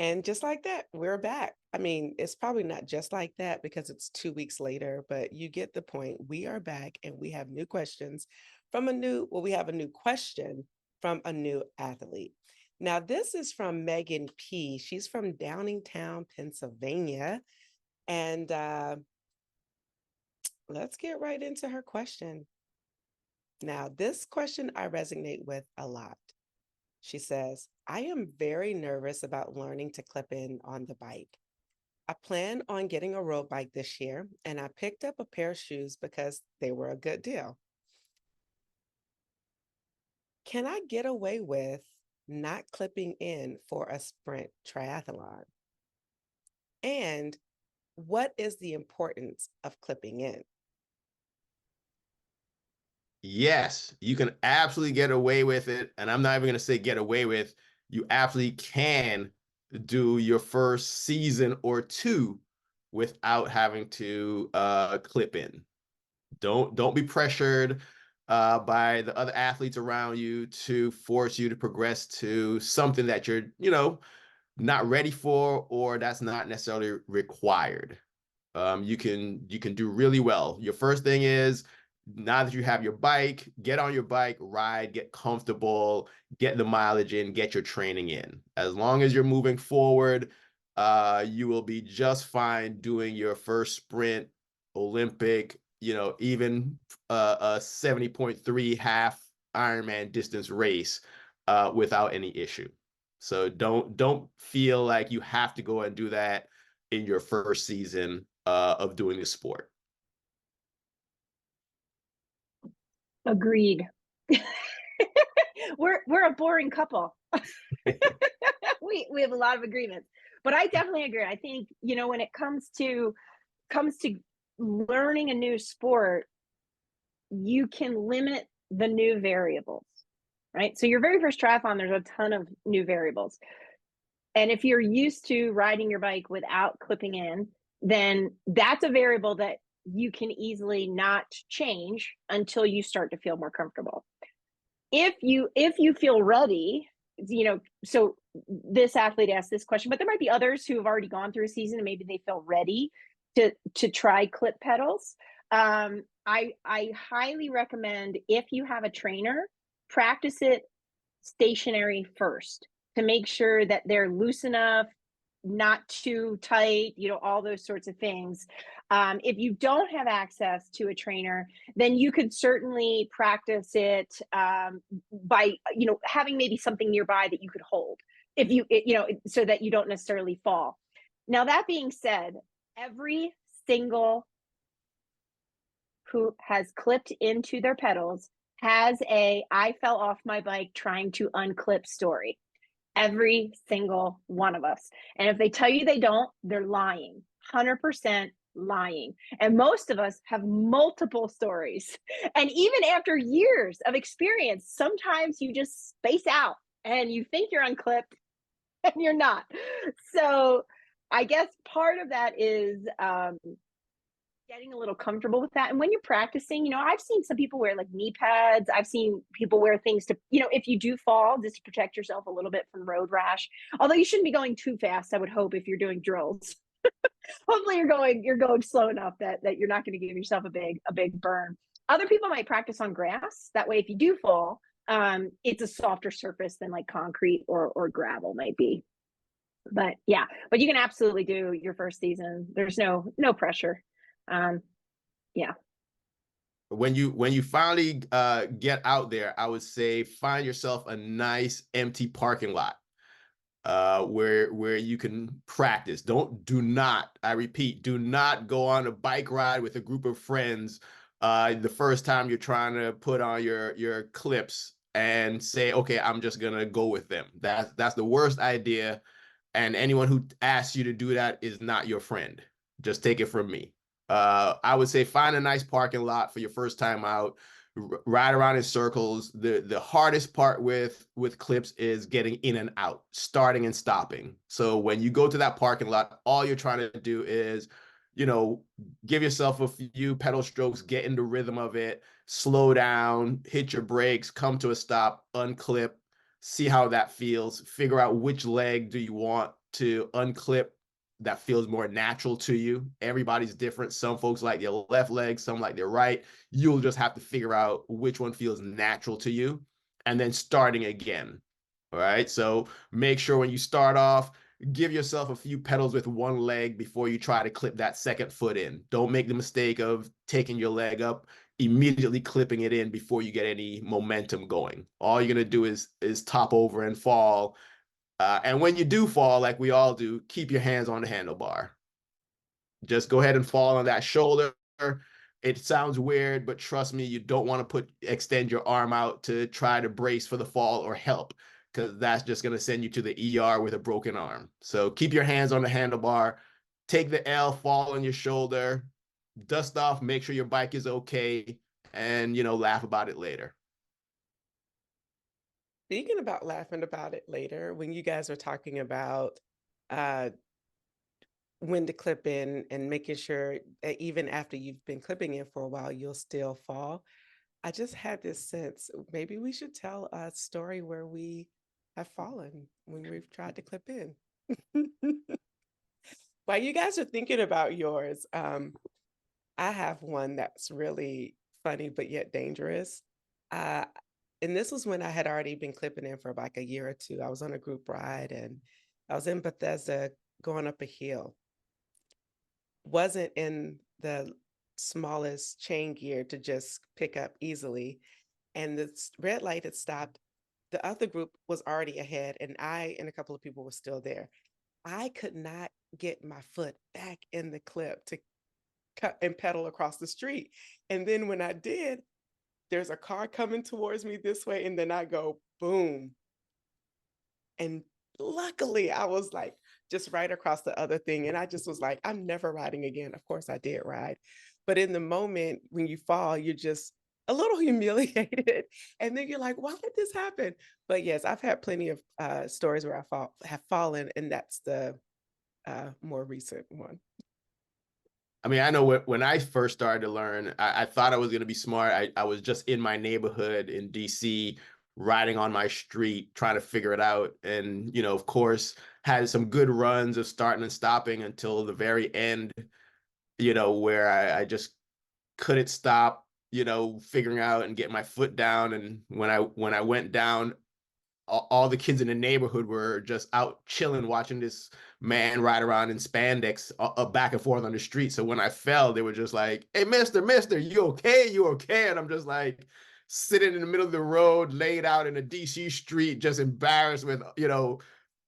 And just like that, we're back. I mean, it's probably not just like that because it's 2 weeks later, but you get the point. We are back and we have new questions we have a new question from a new athlete. Now, this is from Megan P. She's from Downington, Pennsylvania. And let's get right into her question. Now, this question I resonate with a lot. She says, I am very nervous about learning to clip in on the bike. I plan on getting a road bike this year, and I picked up a pair of shoes because they were a good deal. Can I get away with not clipping in for a sprint triathlon? And what is the importance of clipping in? Yes, you can absolutely get away with it. And I'm not even going to say get away with, you absolutely can do your first season or two without having to clip in. Don't be pressured by the other athletes around you to force you to progress to something that you're, not ready for, or that's not necessarily required. You can do really well. Your first thing is, now that you have your bike, get on your bike, ride, get comfortable, get the mileage in, get your training in. As long as you're moving forward, you will be just fine doing your first sprint, Olympic, even a 70.3 half Ironman distance race without any issue. So don't feel like you have to go and do that in your first season of doing the sport. Agreed. we're a boring couple. we have a lot of agreements, but I definitely agree. I think, when it comes to learning a new sport, you can limit the new variables, right? So your very first triathlon, there's a ton of new variables. And if you're used to riding your bike without clipping in, then that's a variable that you can easily not change until you start to feel more comfortable. If you feel ready, so this athlete asked this question, but there might be others who have already gone through a season and maybe they feel ready to try clip pedals. I highly recommend, if you have a trainer, practice it stationary first to make sure that they're loose enough, not too tight, all those sorts of things. If you don't have access to a trainer, then you could certainly practice it by, having maybe something nearby that you could hold, if so that you don't necessarily fall. Now, that being said, every single who has clipped into their pedals has a I fell off my bike trying to unclip story. Every single one of us. And if they tell you they don't, they're lying. 100% lying. And most of us have multiple stories. And even after years of experience, sometimes you just space out and you think you're unclipped and you're not. So I guess part of that is getting a little comfortable with that. And when you're practicing, I've seen some people wear like knee pads. I've seen people wear things to, if you do fall, just to protect yourself a little bit from road rash. Although you shouldn't be going too fast, I would hope, if you're doing drills. Hopefully you're going slow enough that you're not going to give yourself a big burn. Other people might practice on grass. That way, if you do fall, it's a softer surface than like concrete or gravel might be. But yeah, but you can absolutely do your first season. There's no pressure. Yeah. When you finally get out there, I would say find yourself a nice empty parking lot where you can practice. Do not, I repeat, do not go on a bike ride with a group of friends the first time you're trying to put on your clips and say, okay, I'm just gonna go with them. That's the worst idea. And anyone who asks you to do that is not your friend. Just take it from me. I would say find a nice parking lot for your first time out. Ride around in circles. The hardest part with clips is getting in and out, starting and stopping. So when you go to that parking lot, all you're trying to do is, give yourself a few pedal strokes, get in the rhythm of it, slow down, hit your brakes, come to a stop, unclip, see how that feels, figure out which leg do you want to unclip that feels more natural to you. Everybody's different. Some folks like their left leg, some like their right. You'll just have to figure out which one feels natural to you, and then starting again. All right. So make sure when you start off, give yourself a few pedals with one leg before you try to clip that second foot in. Don't make the mistake of taking your leg up, immediately clipping it in before you get any momentum going. All you're gonna do is top over and fall. And when you do fall, like we all do, keep your hands on the handlebar. Just go ahead and fall on that shoulder. It sounds weird, but trust me, you don't want to extend your arm out to try to brace for the fall or help, because that's just going to send you to the ER with a broken arm. So keep your hands on the handlebar, take the L, fall on your shoulder, dust off, make sure your bike is okay, and, laugh about it later. Speaking about laughing about it later, when you guys are talking about when to clip in and making sure that even after you've been clipping in for a while, you'll still fall. I just had this sense maybe we should tell a story where we have fallen when we've tried to clip in. While you guys are thinking about yours, I have one that's really funny but yet dangerous. Uh, and this was when I had already been clipping in for like a year or two. I was on a group ride and I was in Bethesda going up a hill. Wasn't in the smallest chain gear to just pick up easily. And the red light had stopped. The other group was already ahead, and I and a couple of people were still there. I could not get my foot back in the clip to cut and pedal across the street. And then when I did, there's a car coming towards me this way, and then I go boom. And luckily, I was like just right across the other thing. And I just was like, I'm never riding again. Of course, I did ride. But in the moment when you fall, you're just a little humiliated. And then you're like, why did this happen? But yes, I've had plenty of stories where have fallen, and that's the more recent one. I mean, I know when I first started to learn, I thought I was going to be smart. I was just in my neighborhood in DC, riding on my street, trying to figure it out. And, of course, had some good runs of starting and stopping until the very end, where I just couldn't stop, figuring out and getting my foot down. And when I went down, all the kids in the neighborhood were just out chilling, watching this man ride around in spandex back and forth on the street. So when I fell, they were just like, "Hey, mister, you okay? You okay?" And I'm just like sitting in the middle of the road, laid out in a DC street, just embarrassed with,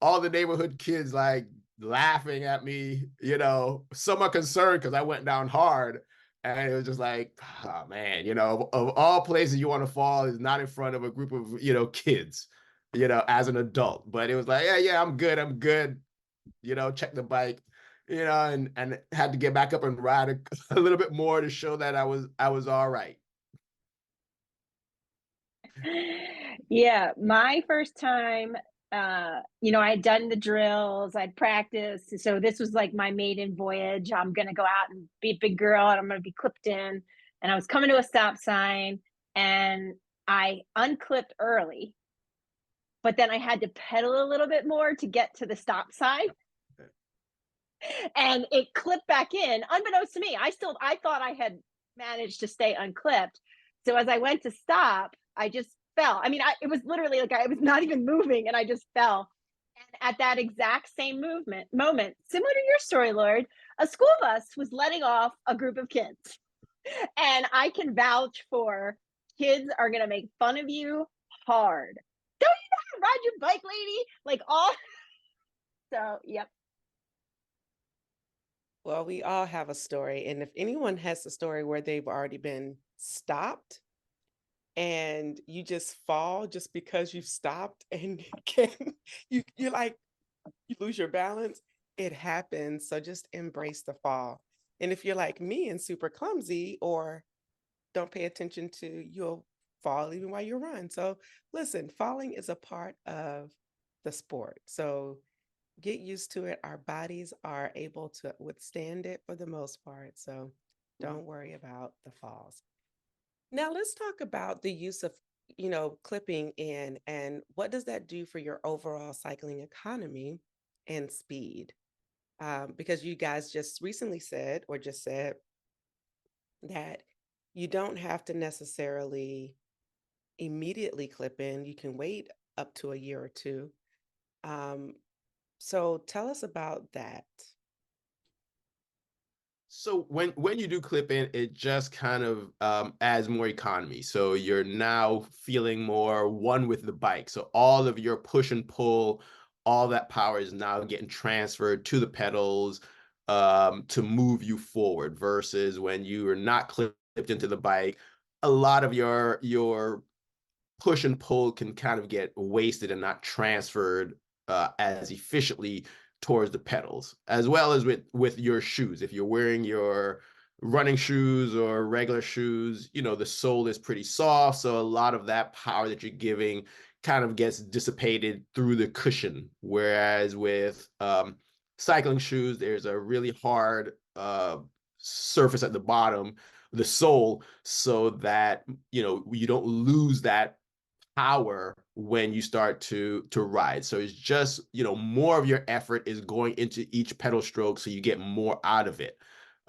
all the neighborhood kids like laughing at me, some are concerned because I went down hard. And it was just like, oh man, of all places you want to fall is not in front of a group of, kids, as an adult. But it was like, yeah, I'm good. Check the bike, and had to get back up and ride a little bit more to show that I was all right. Yeah, my first time, I had done the drills, I'd practiced. So this was like my maiden voyage. I'm going to go out and be a big girl and I'm going to be clipped in. And I was coming to a stop sign and I unclipped early, but then I had to pedal a little bit more to get to the stop sign. And it clipped back in, unbeknownst to me. I thought I had managed to stay unclipped. So as I went to stop, I just fell. I mean, it was literally like I was not even moving and I just fell. And at that exact same moment, similar to your story, Lord, a school bus was letting off a group of kids. And I can vouch for kids are going to make fun of you hard. Don't you know how to ride your bike, lady? Like all. So, yep. Well, we all have a story. And if anyone has a story where they've already been stopped and you just fall just because you stopped and you're like, you lose your balance, it happens. So just embrace the fall. And if you're like me and super clumsy or don't pay attention to, you'll fall even while you run. So listen, falling is a part of the sport. So get used to it. Our bodies are able to withstand it for the most part. So don't worry about the falls. Now let's talk about the use of, clipping in and what does that do for your overall cycling economy? and speed. Because you guys just recently said, or just said, that you don't have to necessarily immediately clip in. You can wait up to a year or two. Um, so tell us about that. So when you do clip in, it just kind of adds more economy. So you're now feeling more one with the bike. So all of your push and pull, all that power is now getting transferred to the pedals to move you forward. Versus when you are not clipped into the bike, a lot of your push and pull can kind of get wasted and not transferred as efficiently towards the pedals, as well as with your shoes. If you're wearing your running shoes or regular shoes, you know, the sole is pretty soft, so a lot of that power that you're giving kind of gets dissipated through the cushion. Whereas with cycling shoes, there's a really hard surface at the bottom, the sole, so that you know you don't lose that power when you start to ride. So it's just, you know, more of your effort is going into each pedal stroke so you get more out of it.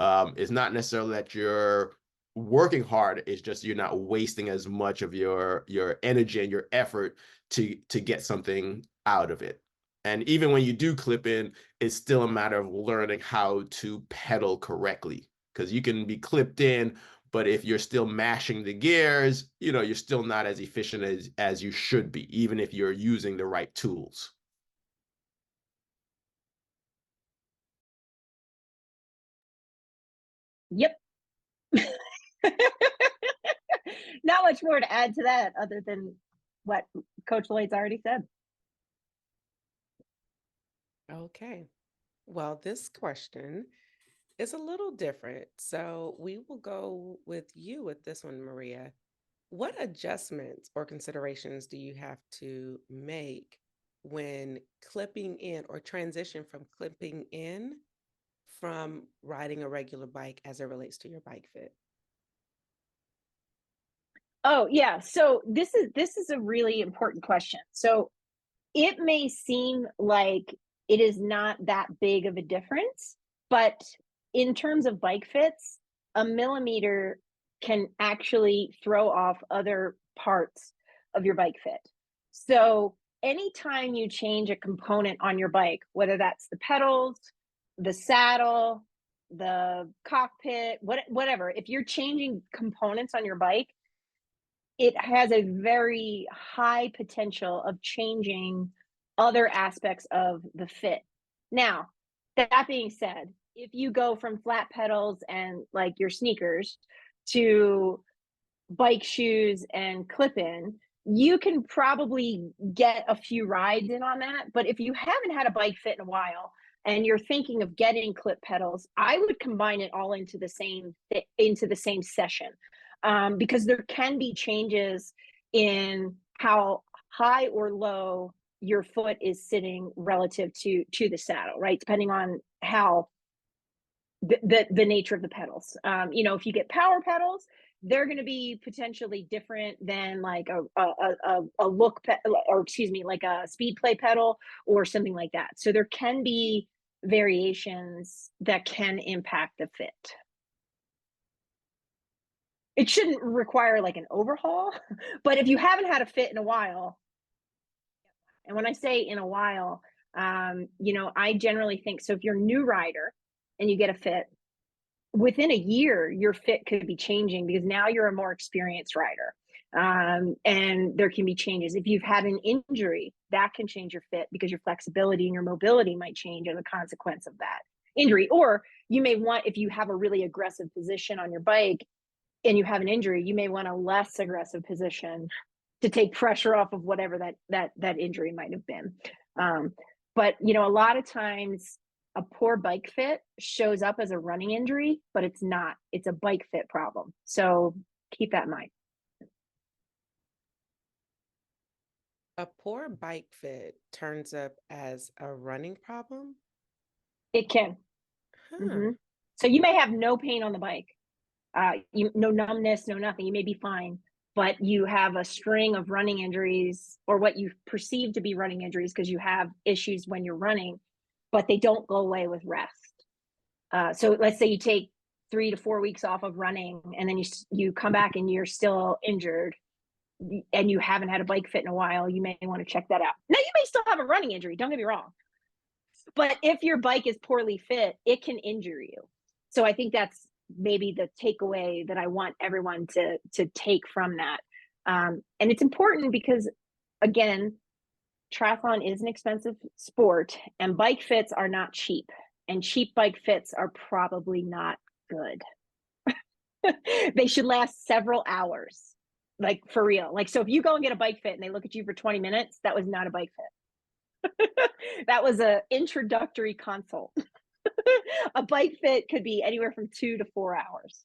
It's not necessarily that you're working hard, it's just you're not wasting as much of your energy and your effort to get something out of it. And even when you do clip in, it's still a matter of learning how to pedal correctly, because you can be clipped in, but if you're still mashing the gears, you know, you're still not as efficient as you should be, even if you're using the right tools. Yep. Not much more to add to that other than what Coach Lloyd's already said. Okay. Well, this question is a little different. So we will go with you with this one, Maria. What adjustments or considerations do you have to make when clipping in or transition from clipping in from riding a regular bike as it relates to your bike fit? Oh yeah, so this is a really important question. So it may seem like it is not that big of a difference, but in terms of bike fits, a millimeter can actually throw off other parts of your bike fit. So anytime you change a component on your bike, whether that's the pedals, the saddle, the cockpit, whatever, if you're changing components on your bike, it has a very high potential of changing other aspects of the fit. Now, that being said, if you go from flat pedals and like your sneakers to bike shoes and clip in, you can probably get a few rides in on that. But if you haven't had a bike fit in a while and you're thinking of getting clip pedals, I would combine it all into the same session, because there can be changes in how high or low your foot is sitting relative to the saddle, right? Depending on how the nature of the pedals. You know, if you get power pedals, they're going to be potentially different than like a look or excuse me, like a speed play pedal or something like that. So there can be variations that can impact the fit. It shouldn't require like an overhaul, but if you haven't had a fit in a while, and when I say in a while, you know, I generally think so. If you're a new rider and you get a fit, within a year, your fit could be changing because now you're a more experienced rider. And there can be changes. If you've had an injury, that can change your fit because your flexibility and your mobility might change as a consequence of that injury. Or you may want, if you have a really aggressive position on your bike and you have an injury, you may want a less aggressive position to take pressure off of whatever that injury might have been. But you know, a lot of times a poor bike fit shows up as a running injury, but it's not. It's a bike fit problem. So keep that in mind. A poor bike fit turns up as a running problem? It can. Huh. Mm-hmm. So you may have no pain on the bike, no numbness, no nothing. You may be fine, but you have a string of running injuries or what you perceive to be running injuries because you have issues when you're running. but they don't go away with rest. So let's say you take 3 to 4 weeks off of running, and then you come back and you're still injured, and you haven't had a bike fit in a while. You may want to check that out. Now, you may still have a running injury, don't get me wrong, but if your bike is poorly fit, it can injure you. So I think that's maybe the takeaway that I want everyone to take from that. And it's important because, again, triathlon is an expensive sport, and bike fits are not cheap, and cheap bike fits are probably not good. They should last several hours, like, for real. Like, so if you go and get a bike fit and they look at you for 20 minutes, that was not a bike fit. That was a introductory consult. A bike fit could be anywhere from 2 to 4 hours.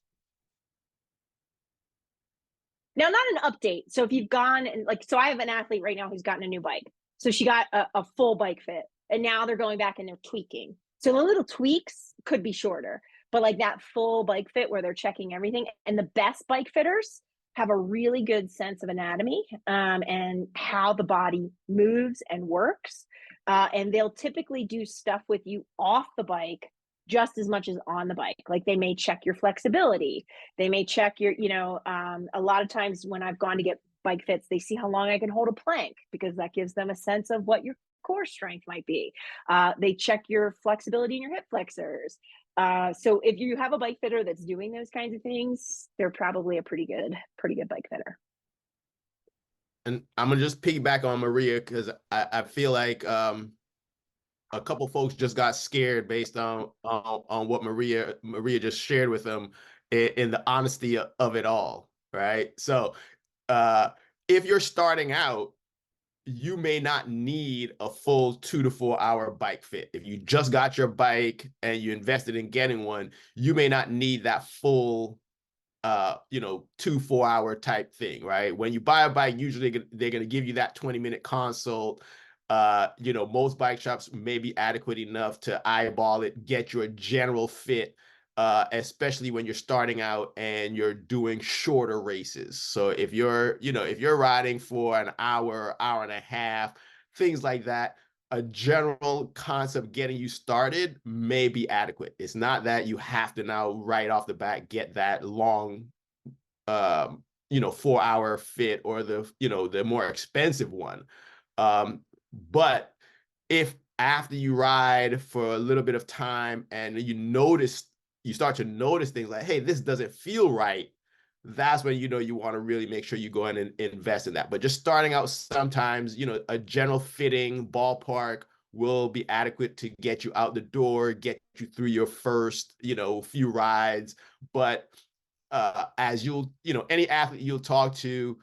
Now, not an update. So if you've gone and, like, so I have an athlete right now who's gotten a new bike. So she got a full bike fit, and now they're going back and they're tweaking. So the little tweaks could be shorter, but like that full bike fit where they're checking everything. And the best bike fitters have a really good sense of anatomy, and how the body moves and works. And they'll typically do stuff with you off the bike just as much as on the bike. Like, they may check your flexibility. They may check your, a lot of times when I've gone to get bike fits, they see how long I can hold a plank, because that gives them a sense of what your core strength might be. They check your flexibility in your hip flexors. So if you have a bike fitter that's doing those kinds of things, they're probably a pretty good bike fitter. And I'm gonna just piggyback on Maria, because I feel like a couple folks just got scared based on what Maria just shared with them, in the honesty of it all, right? So if you're starting out, you may not need a full 2 to 4 hour bike fit. If you just got your bike and you invested in getting one, you may not need that full 2-4 hour type thing, right? When you buy a bike, usually they're going to give you that 20-minute consult. Most bike shops may be adequate enough to eyeball it, get you a general fit, especially when you're starting out and you're doing shorter races. So if you're riding for an hour and a half, things like that, a general concept getting you started may be adequate. It's not that you have to now right off the bat get that long 4-hour fit, or the more expensive one. But if after you ride for a little bit of time and you start to notice things like, hey, this doesn't feel right, that's when you want to really make sure you go in and invest in that. But just starting out, sometimes a general fitting ballpark will be adequate to get you out the door, get you through your first few rides. But as any athlete you'll talk to,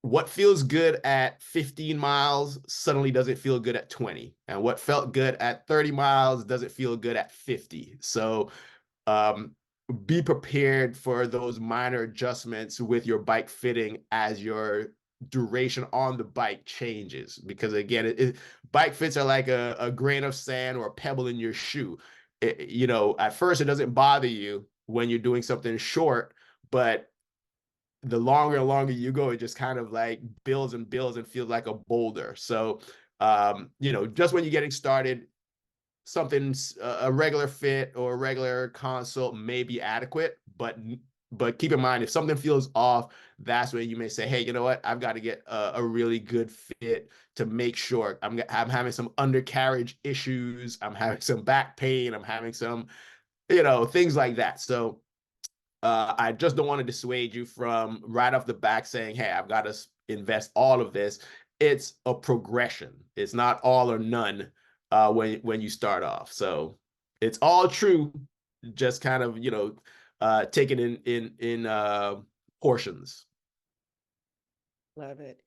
what feels good at 15 miles suddenly doesn't feel good at 20, and what felt good at 30 miles doesn't feel good at 50. So be prepared for those minor adjustments with your bike fitting as your duration on the bike changes, because again, bike fits are like a grain of sand or a pebble in your shoe. At first it doesn't bother you when you're doing something short, but the longer and longer you go, it just kind of like builds and builds and feels like a boulder. So, just when you're getting started, a regular fit or a regular consult may be adequate, but keep in mind, if something feels off, that's when you may say, hey, you know what? I've got to get a really good fit to make sure. I'm having some undercarriage issues. I'm having some back pain. I'm having some, things like that. So, I just don't want to dissuade you from right off the back saying, hey, I've got to invest all of this. It's a progression. It's not all or none when you start off. So it's all true, just kind of, take it in portions. Love it.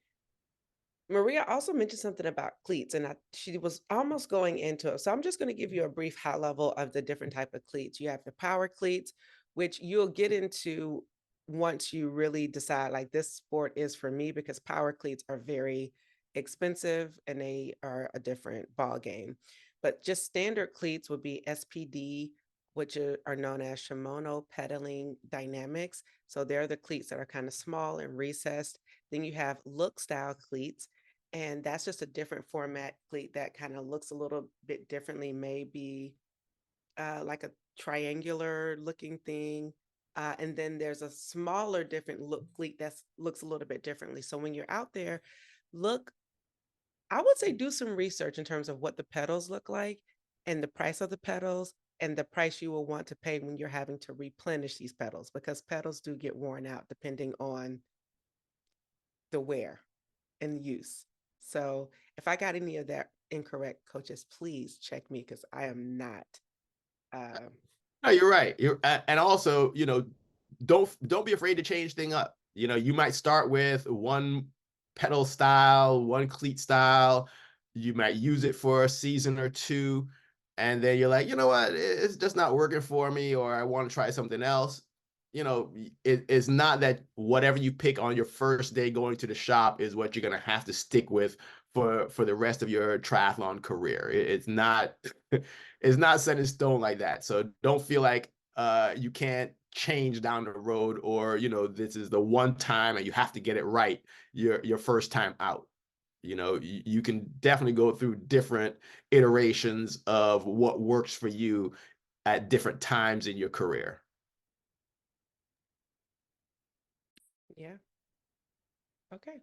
Maria also mentioned something about cleats, and she was almost going into it. So I'm just going to give you a brief high level of the different type of cleats. You have the power cleats, which you'll get into once you really decide, like, this sport is for me, because power cleats are very expensive and they are a different ball game. But just standard cleats would be SPD, which are known as Shimano Pedaling Dynamics. So they're the cleats that are kind of small and recessed. Then you have look style cleats. And that's just a different format cleat that kind of looks a little bit differently, maybe like a triangular looking thing. And then there's a smaller, different look cleat that looks a little bit differently. So when you're out there, look, I would say do some research in terms of what the pedals look like and the price of the pedals and the price you will want to pay when you're having to replenish these pedals, because pedals do get worn out depending on the wear and use. So if I got any of that incorrect, coaches, please check me because I am not. No, you're right. And also, don't be afraid to change thing up. You might start with one pedal style, one cleat style. You might use it for a season or two, and then you're like, you know what, it's just not working for me, or I want to try something else. It's not that whatever you pick on your first day going to the shop is what you're gonna have to stick with for the rest of your triathlon career. It's not it's not set in stone like that. So don't feel like you can't change down the road, or this is the one time and you have to get it right your first time out. You can definitely go through different iterations of what works for you at different times in your career. Yeah. Okay.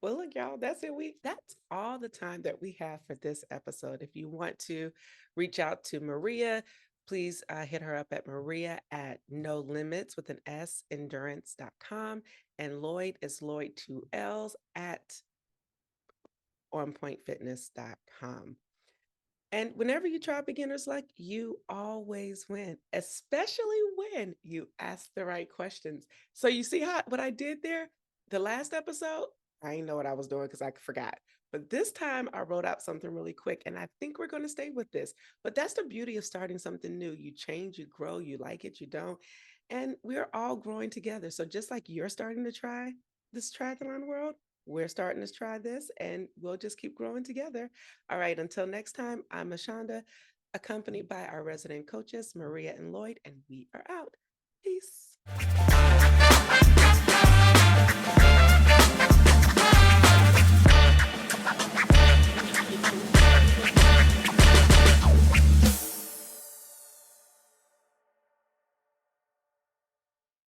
Well, look, y'all, that's it. That's all the time that we have for this episode. If you want to reach out to Maria, please hit her up at Maria at no limits with an S endurance.com. And Lloyd is Lloyd 2Ls at onpointfitness.com. And whenever you try beginner's luck, you always win, especially when you ask the right questions. So you see what I did there? The last episode, I didn't know what I was doing because I forgot. But this time I wrote out something really quick, and I think we're going to stay with this. But that's the beauty of starting something new. You change, you grow, you like it, you don't. And we're all growing together. So just like you're starting to try this triathlon world, we're starting to try this, and we'll just keep growing together. All right, until next time, I'm Ashonda, accompanied by our resident coaches, Maria and Lloyd, and we are out. Peace.